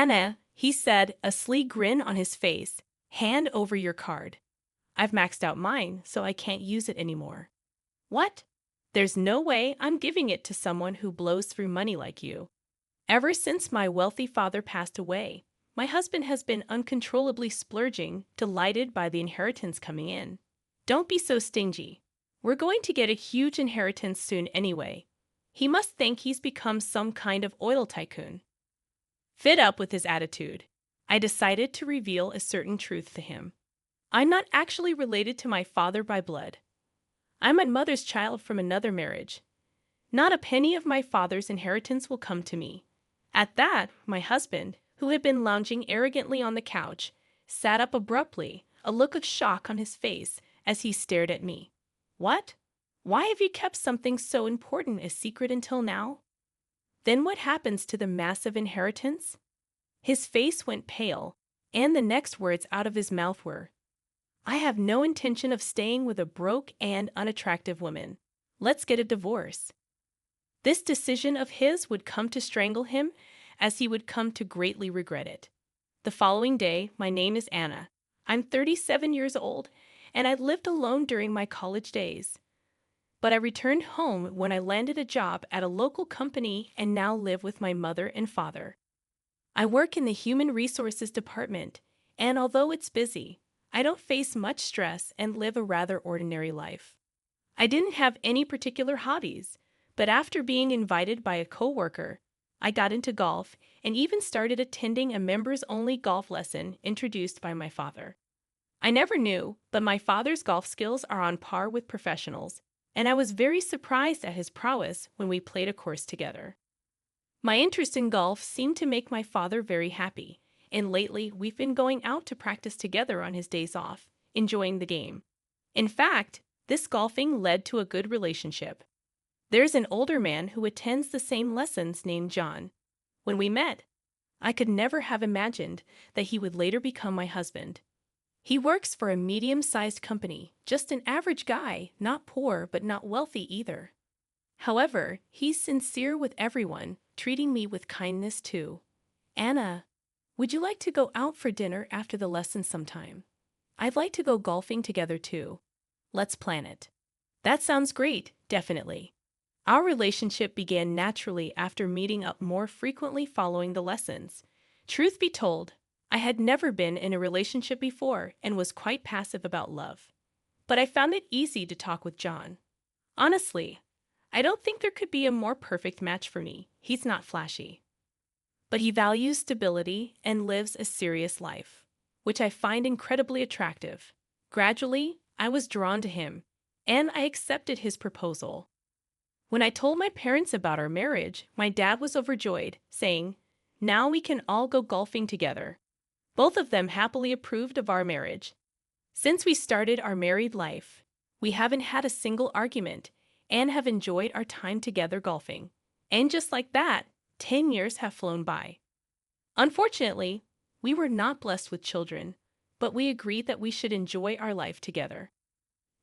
Anna, he said, a sly grin on his face, hand over your card. I've maxed out mine, so I can't use it anymore. What? There's no way I'm giving it to someone who blows through money like you. Ever since my wealthy father passed away, my husband has been uncontrollably splurging, delighted by the inheritance coming in. Don't be so stingy. We're going to get a huge inheritance soon anyway. He must think he's become some kind of oil tycoon. Fed up with his attitude, I decided to reveal a certain truth to him. I'm not actually related to my father by blood. I'm my mother's child from another marriage. Not a penny of my father's inheritance will come to me. At that, my husband, who had been lounging arrogantly on the couch, sat up abruptly, a look of shock on his face as he stared at me. What? Why have you kept something so important a secret until now? Then what happens to the massive inheritance? His face went pale, and the next words out of his mouth were, I have no intention of staying with a broke and unattractive woman. Let's get a divorce. This decision of his would come to strangle him, as he would come to greatly regret it. The following day, my name is Anna. I'm 37 years old, and I lived alone during my college days. But I returned home when I landed a job at a local company and now live with my mother and father. I work in the human resources department, and although it's busy, I don't face much stress and live a rather ordinary life. I didn't have any particular hobbies, but after being invited by a coworker, I got into golf and even started attending a members-only golf lesson introduced by my father. I never knew, but my father's golf skills are on par with professionals, and I was very surprised at his prowess when we played a course together. My interest in golf seemed to make my father very happy, and lately we've been going out to practice together on his days off, enjoying the game. In fact, this golfing led to a good relationship. There's an older man who attends the same lessons named John. When we met, I could never have imagined that he would later become my husband. He works for a medium-sized company, just an average guy, not poor but not wealthy either. However, he's sincere with everyone, treating me with kindness too. Anna, would you like to go out for dinner after the lesson sometime? I'd like to go golfing together too. Let's plan it. That sounds great, definitely. Our relationship began naturally after meeting up more frequently following the lessons. Truth be told, I had never been in a relationship before and was quite passive about love. But I found it easy to talk with John. Honestly, I don't think there could be a more perfect match for me. He's not flashy. But he values stability and lives a serious life, which I find incredibly attractive. Gradually, I was drawn to him, and I accepted his proposal. When I told my parents about our marriage, my dad was overjoyed, saying, "Now we can all go golfing together." Both of them happily approved of our marriage. Since we started our married life, we haven't had a single argument and have enjoyed our time together golfing. And just like that, 10 years have flown by. Unfortunately, we were not blessed with children, but we agreed that we should enjoy our life together.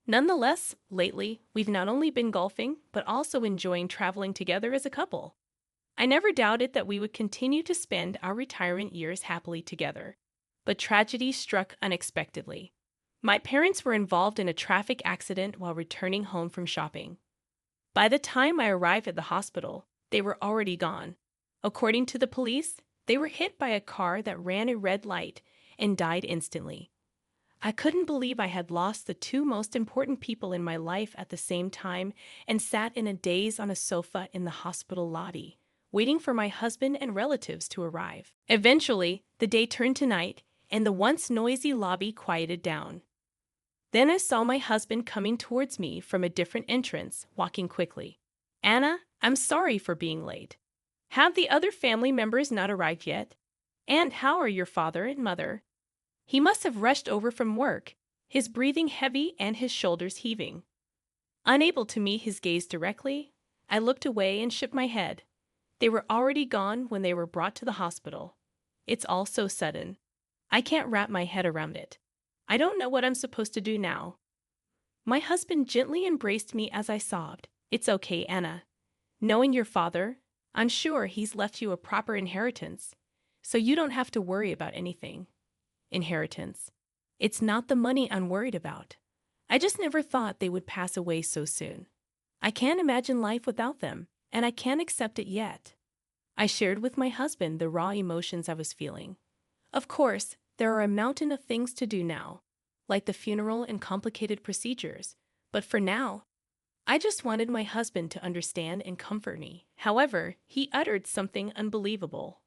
Nonetheless, lately, we've not only been golfing, but also enjoying traveling together as a couple. I never doubted that we would continue to spend our retirement years happily together. But tragedy struck unexpectedly. My parents were involved in a traffic accident while returning home from shopping. By the time I arrived at the hospital, they were already gone. According to the police, they were hit by a car that ran a red light and died instantly. I couldn't believe I had lost the two most important people in my life at the same time and sat in a daze on a sofa in the hospital lobby, waiting for my husband and relatives to arrive. Eventually, the day turned to night, and the once noisy lobby quieted down. Then I saw my husband coming towards me from a different entrance, walking quickly. "Anna, I'm sorry for being late. Have the other family members not arrived yet? And how are your father and mother?" He must have rushed over from work, his breathing heavy and his shoulders heaving. Unable to meet his gaze directly, I looked away and shook my head. They were already gone when they were brought to the hospital. It's all so sudden. I can't wrap my head around it. I don't know what I'm supposed to do now. My husband gently embraced me as I sobbed. "It's okay, Anna. Knowing your father, I'm sure he's left you a proper inheritance. so you don't have to worry about anything. Inheritance. It's not the money I'm worried about. I just never thought they would pass away so soon. I can't imagine life without them, and I can't accept it yet. I shared with my husband the raw emotions I was feeling. Of course, there are a mountain of things to do now, like the funeral and complicated procedures, but for now, I just wanted my husband to understand and comfort me. However, he uttered something unbelievable.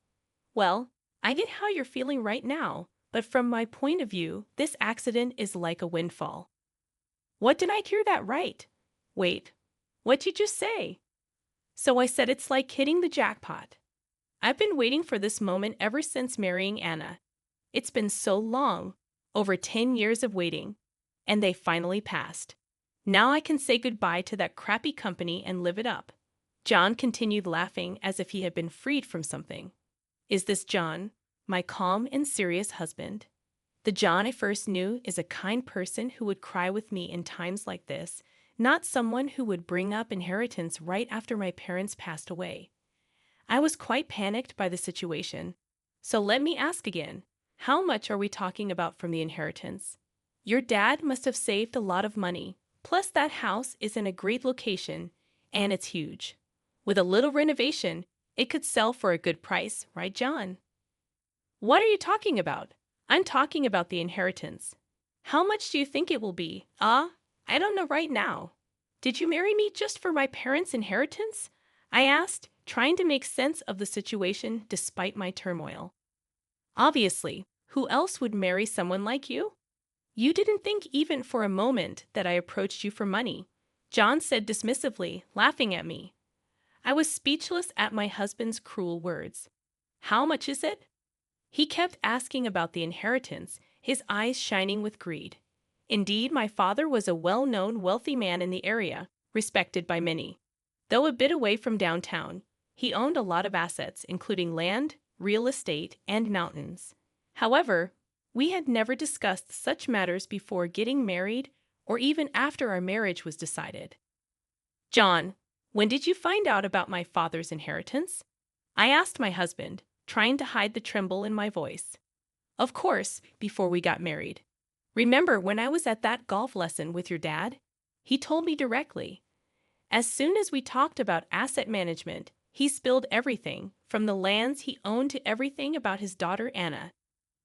Well, I get how you're feeling right now, but from my point of view, this accident is like a windfall. What, did I hear that right? Wait, what'd you just say? So I said it's like hitting the jackpot. I've been waiting for this moment ever since marrying Anna. It's been so long, over 10 years of waiting, and they finally passed. Now I can say goodbye to that crappy company and live it up. John continued laughing as if he had been freed from something. Is this John, my calm and serious husband? The John I first knew is a kind person who would cry with me in times like this, not someone who would bring up inheritance right after my parents passed away. I was quite panicked by the situation. So let me ask again, how much are we talking about from the inheritance? Your dad must have saved a lot of money, plus that house is in a great location, and it's huge. With a little renovation, it could sell for a good price, right, John? What are you talking about? I'm talking about the inheritance. How much do you think it will be? I don't know right now. Did you marry me just for my parents' inheritance? I asked, trying to make sense of the situation despite my turmoil. Obviously, who else would marry someone like you? You didn't think even for a moment that I approached you for money, John said dismissively, laughing at me. I was speechless at my husband's cruel words. How much is it? He kept asking about the inheritance, his eyes shining with greed. Indeed, my father was a well-known, wealthy man in the area, respected by many. Though a bit away from downtown, he owned a lot of assets, including land, real estate, and mountains. However, we had never discussed such matters before getting married or even after our marriage was decided. John, when did you find out about my father's inheritance? I asked my husband, trying to hide the tremble in my voice. Of course, before we got married. Remember when I was at that golf lesson with your dad? He told me directly. As soon as we talked about asset management, he spilled everything, from the lands he owned to everything about his daughter Anna.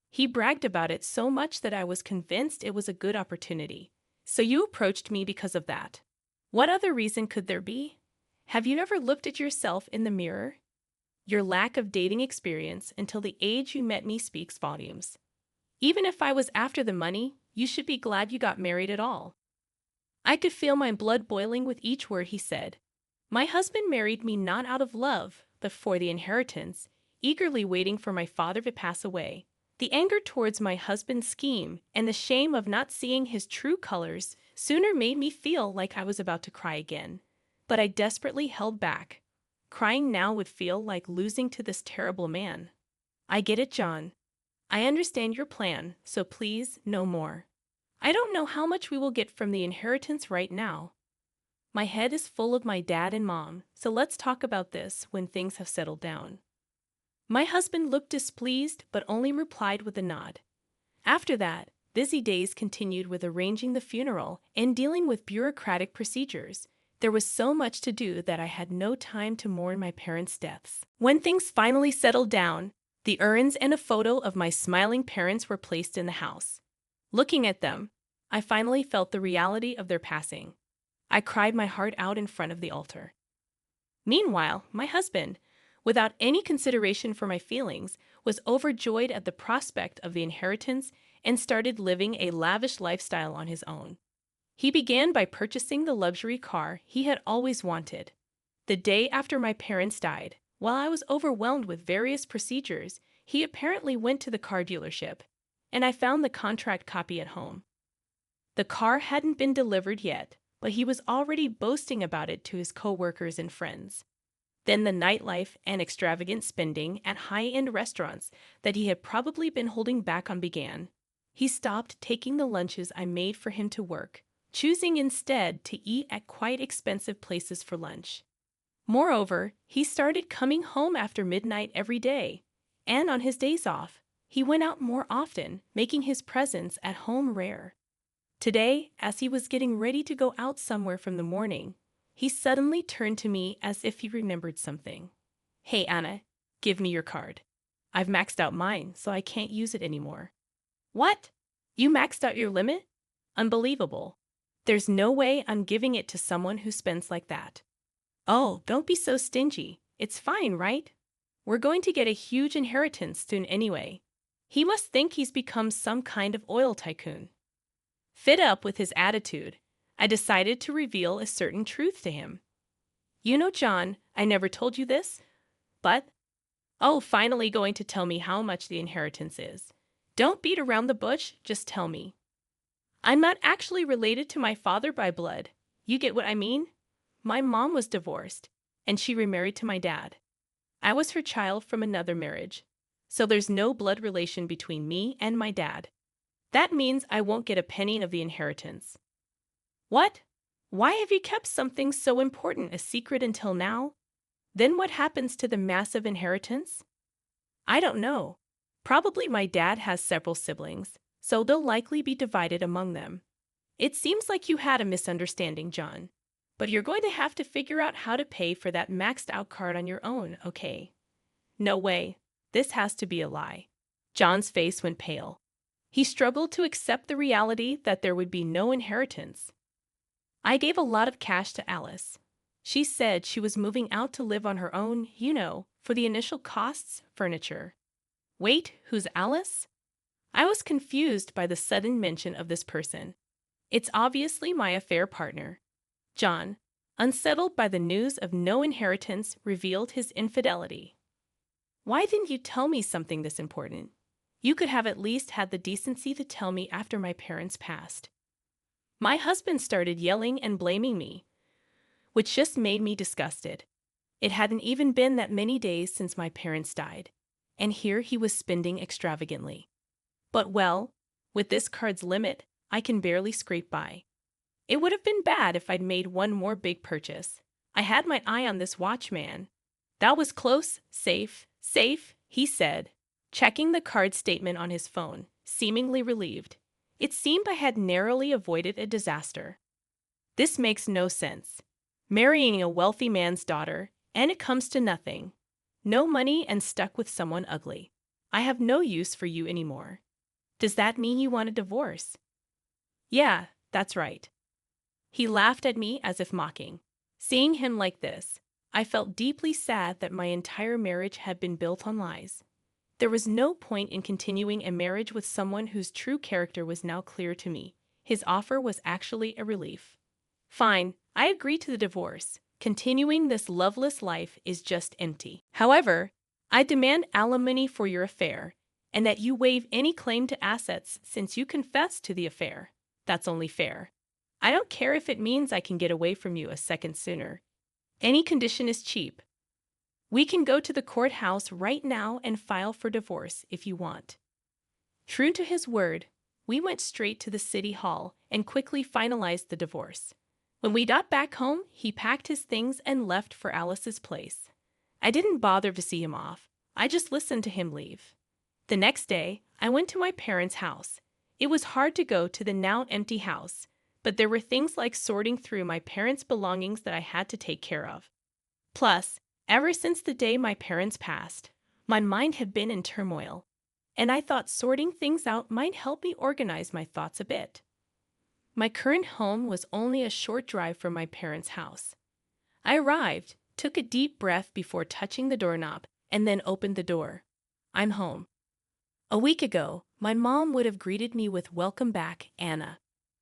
He bragged about it so much that I was convinced it was a good opportunity. So you approached me because of that. What other reason could there be? Have you never looked at yourself in the mirror? Your lack of dating experience until the age you met me speaks volumes. Even if I was after the money, you should be glad you got married at all. I could feel my blood boiling with each word he said. My husband married me not out of love, but for the inheritance, eagerly waiting for my father to pass away. The anger towards my husband's scheme and the shame of not seeing his true colors sooner made me feel like I was about to cry again. But I desperately held back. Crying now would feel like losing to this terrible man. I get it, John. I understand your plan, so please, no more. I don't know how much we will get from the inheritance right now. My head is full of my dad and mom, so let's talk about this when things have settled down. My husband looked displeased, but only replied with a nod. After that, busy days continued with arranging the funeral and dealing with bureaucratic procedures. There was so much to do that I had no time to mourn my parents' deaths. When things finally settled down, the urns and a photo of my smiling parents were placed in the house. Looking at them, I finally felt the reality of their passing. I cried my heart out in front of the altar. Meanwhile, my husband, without any consideration for my feelings, was overjoyed at the prospect of the inheritance and started living a lavish lifestyle on his own. He began by purchasing the luxury car he had always wanted. The day after my parents died, while I was overwhelmed with various procedures, he apparently went to the car dealership, and I found the contract copy at home. The car hadn't been delivered yet, but he was already boasting about it to his coworkers and friends. Then the nightlife and extravagant spending at high-end restaurants that he had probably been holding back on began. He stopped taking the lunches I made for him to work, choosing instead to eat at quite expensive places for lunch. Moreover, he started coming home after midnight every day. And on his days off, he went out more often, making his presence at home rare. Today, as he was getting ready to go out somewhere from the morning, he suddenly turned to me as if he remembered something. "Hey, Anna, give me your card. I've maxed out mine, so I can't use it anymore." "What? You maxed out your limit? Unbelievable. There's no way I'm giving it to someone who spends like that." "Oh, don't be so stingy. It's fine, right? We're going to get a huge inheritance soon anyway." He must think he's become some kind of oil tycoon. Fed up with his attitude, I decided to reveal a certain truth to him. "You know, John, I never told you this, but—" "Oh, finally going to tell me how much the inheritance is. Don't beat around the bush, just tell me." "I'm not actually related to my father by blood. You get what I mean? My mom was divorced, and she remarried to my dad. I was her child from another marriage, so there's no blood relation between me and my dad. That means I won't get a penny of the inheritance." "What? Why have you kept something so important a secret until now? Then what happens to the massive inheritance?" "I don't know. Probably my dad has several siblings, so they'll likely be divided among them. It seems like you had a misunderstanding, John. But you're going to have to figure out how to pay for that maxed out card on your own, okay?" "No way. This has to be a lie." John's face went pale. He struggled to accept the reality that there would be no inheritance. "I gave a lot of cash to Alice. She said she was moving out to live on her own, for the initial costs, furniture." "Wait, who's Alice?" I was confused by the sudden mention of this person. "It's obviously my affair partner." John, unsettled by the news of no inheritance, revealed his infidelity. "Why didn't you tell me something this important? You could have at least had the decency to tell me after my parents passed." My husband started yelling and blaming me, which just made me disgusted. It hadn't even been that many days since my parents died, and here he was spending extravagantly. But well, with this card's limit, I can barely scrape by. It would have been bad if I'd made one more big purchase. I had my eye on this watch, man. "That was close, safe, he said, checking the card statement on his phone, seemingly relieved. It seemed I had narrowly avoided a disaster. This makes no sense. Marrying a wealthy man's daughter, and it comes to nothing. No money and stuck with someone ugly. I have no use for you anymore. Does that mean you want a divorce?" "Yeah, that's right." He laughed at me as if mocking. Seeing him like this, I felt deeply sad that my entire marriage had been built on lies. There was no point in continuing a marriage with someone whose true character was now clear to me. His offer was actually a relief. "Fine, I agree to the divorce. Continuing this loveless life is just empty. However, I demand alimony for your affair, and that you waive any claim to assets since you confessed to the affair. That's only fair. I don't care if it means I can get away from you a second sooner. Any condition is cheap. We can go to the courthouse right now and file for divorce if you want." True to his word, we went straight to the city hall and quickly finalized the divorce. When we got back home, he packed his things and left for Alice's place. I didn't bother to see him off. I just listened to him leave. The next day, I went to my parents' house. It was hard to go to the now empty house, but there were things like sorting through my parents' belongings that I had to take care of. Plus, ever since the day my parents passed, my mind had been in turmoil, and I thought sorting things out might help me organize my thoughts a bit. My current home was only a short drive from my parents' house. I arrived, took a deep breath before touching the doorknob, and then opened the door. I'm home. A week ago, my mom would have greeted me with "Welcome back, Anna."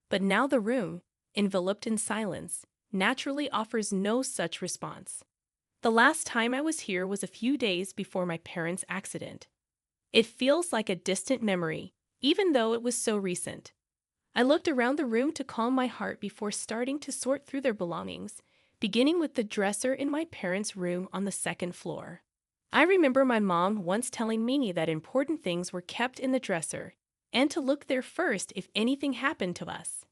But now the room, enveloped in silence, naturally offers no such response. The last time I was here was a few days before my parents' accident. It feels like a distant memory, even though it was so recent. I looked around the room to calm my heart before starting to sort through their belongings, beginning with the dresser in my parents' room on the second floor. I remember my mom once telling me that important things were kept in the dresser, and to look there first if anything happened to us.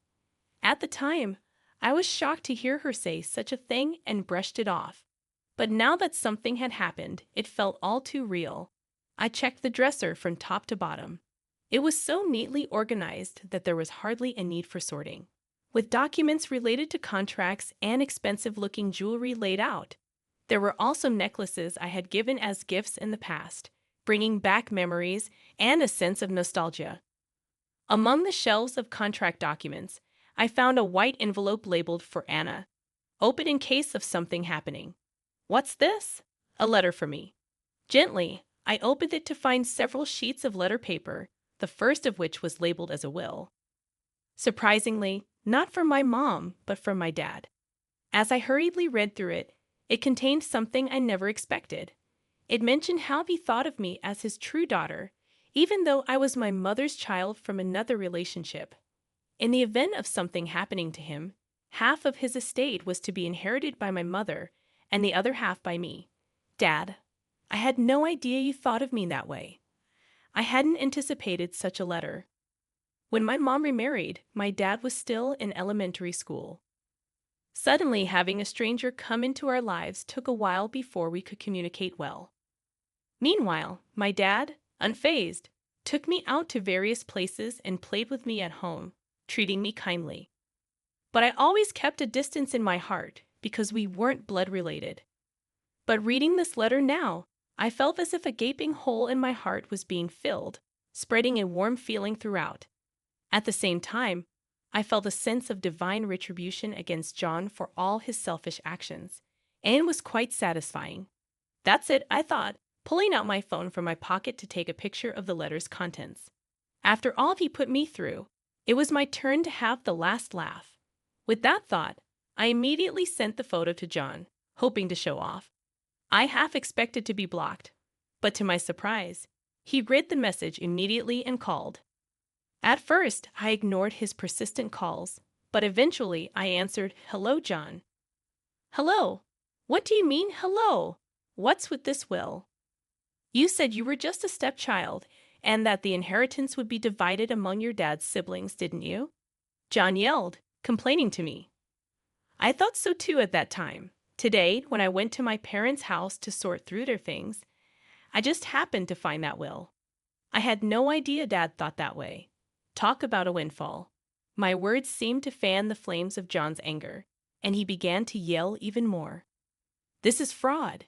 At the time, I was shocked to hear her say such a thing and brushed it off. But now that something had happened, it felt all too real. I checked the dresser from top to bottom. It was so neatly organized that there was hardly a need for sorting. With documents related to contracts and expensive-looking jewelry laid out, there were also necklaces I had given as gifts in the past, bringing back memories and a sense of nostalgia. Among the shelves of contract documents, I found a white envelope labeled for Anna. Open in case of something happening. What's this? A letter for me. Gently, I opened it to find several sheets of letter paper, the first of which was labeled as a will. Surprisingly, not from my mom, but from my dad. As I hurriedly read through it, it contained something I never expected. It mentioned how he thought of me as his true daughter, even though I was my mother's child from another relationship. In the event of something happening to him, half of his estate was to be inherited by my mother and the other half by me. Dad, I had no idea you thought of me that way. I hadn't anticipated such a letter. When my mom remarried, my dad was still in elementary school. Suddenly, having a stranger come into our lives took a while before we could communicate well. Meanwhile, my dad, unfazed, took me out to various places and played with me at home, treating me kindly. But I always kept a distance in my heart because we weren't blood related. But reading this letter now, I felt as if a gaping hole in my heart was being filled, spreading a warm feeling throughout. At the same time, I felt a sense of divine retribution against John for all his selfish actions, and it was quite satisfying. That's it, I thought, pulling out my phone from my pocket to take a picture of the letter's contents. After all he put me through, it was my turn to have the last laugh. With that thought, I immediately sent the photo to John, hoping to show off. I half expected to be blocked, but to my surprise, he read the message immediately and called. At first, I ignored his persistent calls, but eventually I answered, "Hello, John." "Hello? What do you mean, hello? What's with this will? You said you were just a stepchild and that the inheritance would be divided among your dad's siblings, didn't you?" John yelled, complaining to me. I thought so too at that time. Today, when I went to my parents' house to sort through their things, I just happened to find that will. I had no idea Dad thought that way. Talk about a windfall. My words seemed to fan the flames of John's anger, and he began to yell even more. "This is fraud.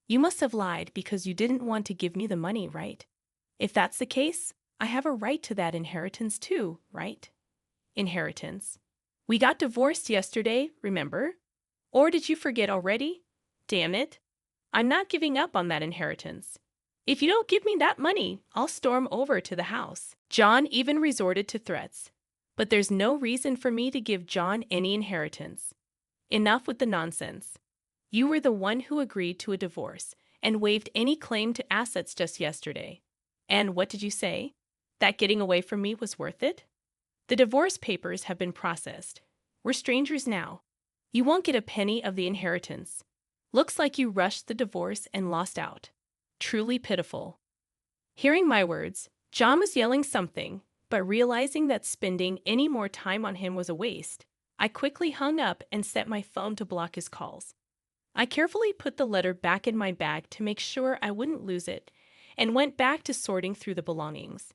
You must have lied because you didn't want to give me the money, right? If that's the case, I have a right to that inheritance too, right?" Inheritance. We got divorced yesterday, remember? Or did you forget already? Damn it. I'm not giving up on that inheritance. If you don't give me that money, I'll storm over to the house. John even resorted to threats. But there's no reason for me to give John any inheritance. Enough with the nonsense. You were the one who agreed to a divorce and waived any claim to assets just yesterday. And what did you say? That getting away from me was worth it? The divorce papers have been processed. We're strangers now. You won't get a penny of the inheritance. Looks like you rushed the divorce and lost out. Truly pitiful. Hearing my words, John was yelling something, but realizing that spending any more time on him was a waste, I quickly hung up and set my phone to block his calls. I carefully put the letter back in my bag to make sure I wouldn't lose it, and went back to sorting through the belongings.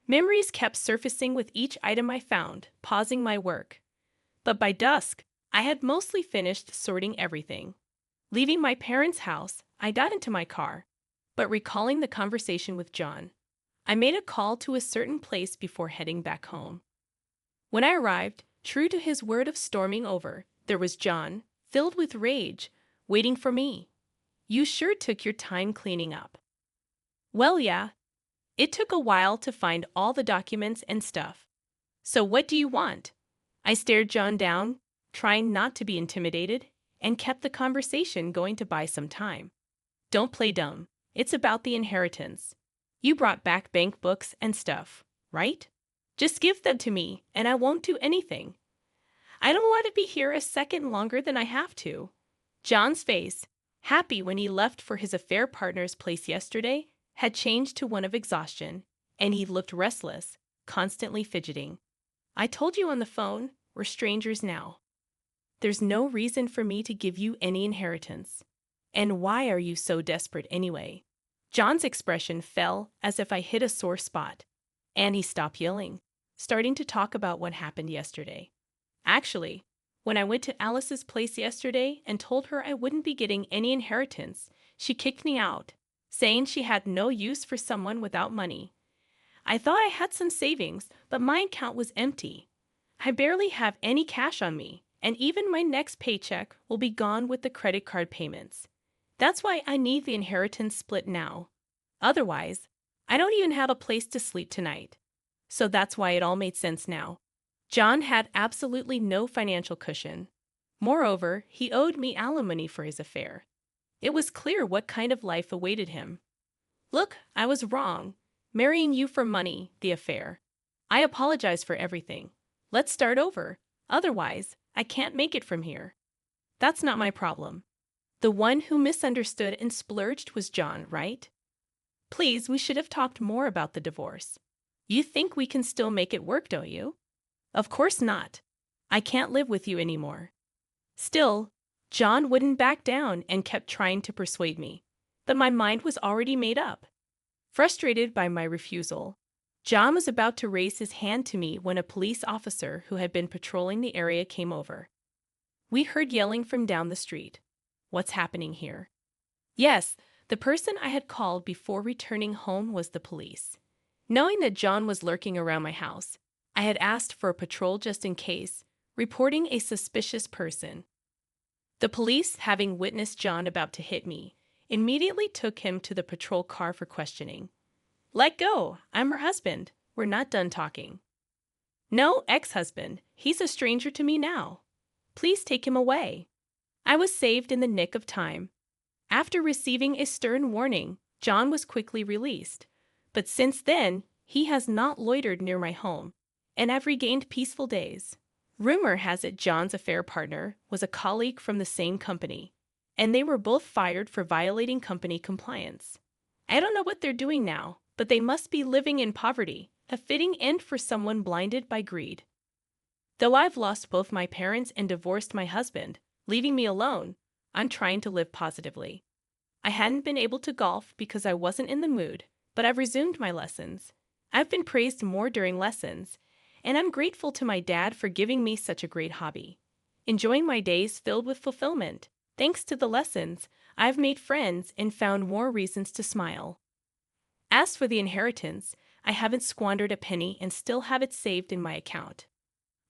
Memories kept surfacing with each item I found, pausing my work. But by dusk, I had mostly finished sorting everything. Leaving my parents' house, I got into my car, but recalling the conversation with John, I made a call to a certain place before heading back home. When I arrived, true to his word of storming over, there was John, filled with rage, waiting for me. "You sure took your time cleaning up." "Well, yeah. It took a while to find all the documents and stuff. So what do you want?" I stared John down, trying not to be intimidated, and kept the conversation going to buy some time. "Don't play dumb. It's about the inheritance. You brought back bank books and stuff, right? Just give them to me, and I won't do anything. I don't want to be here a second longer than I have to." John's face, happy when he left for his affair partner's place yesterday, had changed to one of exhaustion, and he looked restless, constantly fidgeting. "I told you on the phone, we're strangers now. There's no reason for me to give you any inheritance. And why are you so desperate anyway? John's expression fell as if I hit a sore spot, and he stopped yelling, starting to talk about what happened yesterday. Actually, when I went to Alice's place yesterday and told her I wouldn't be getting any inheritance, she kicked me out, saying she had no use for someone without money. I thought I had some savings, but my account was empty. I barely have any cash on me, and even my next paycheck will be gone with the credit card payments. That's why I need the inheritance split now. Otherwise, I don't even have a place to sleep tonight. So that's why it all made sense now. John had absolutely no financial cushion. Moreover, he owed me alimony for his affair. It was clear what kind of life awaited him. Look, I was wrong. Marrying you for money, the affair. I apologize for everything. Let's start over. Otherwise, I can't make it from here. That's not my problem. The one who misunderstood and splurged was John, right? Please, we should have talked more about the divorce. You think we can still make it work, don't you? Of course not. I can't live with you anymore. Still, John wouldn't back down and kept trying to persuade me. But my mind was already made up. Frustrated by my refusal, John was about to raise his hand to me when a police officer who had been patrolling the area came over. We heard yelling from down the street. What's happening here? Yes, the person I had called before returning home was the police. Knowing that John was lurking around my house, I had asked for a patrol just in case, reporting a suspicious person. The police, having witnessed John about to hit me, immediately took him to the patrol car for questioning. Let go, I'm her husband. We're not done talking. No, ex-husband. He's a stranger to me now. Please take him away. I was saved in the nick of time. After receiving a stern warning, John was quickly released. But since then, he has not loitered near my home, and I've regained peaceful days. Rumor has it John's affair partner was a colleague from the same company, and they were both fired for violating company compliance. I don't know what they're doing now, but they must be living in poverty, a fitting end for someone blinded by greed. Though I've lost both my parents and divorced my husband, leaving me alone, I'm trying to live positively. I hadn't been able to golf because I wasn't in the mood, but I've resumed my lessons. I've been praised more during lessons, and I'm grateful to my dad for giving me such a great hobby. Enjoying my days filled with fulfillment. Thanks to the lessons, I've made friends and found more reasons to smile. As for the inheritance, I haven't squandered a penny and still have it saved in my account.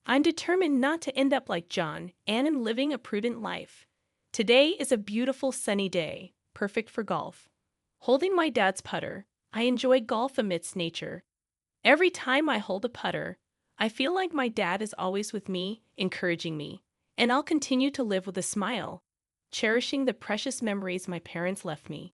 I'm determined not to end up like John and am living a prudent life. Today is a beautiful sunny day, perfect for golf. Holding my dad's putter, I enjoy golf amidst nature. Every time I hold a putter, I feel like my dad is always with me, encouraging me, and I'll continue to live with a smile, cherishing the precious memories my parents left me.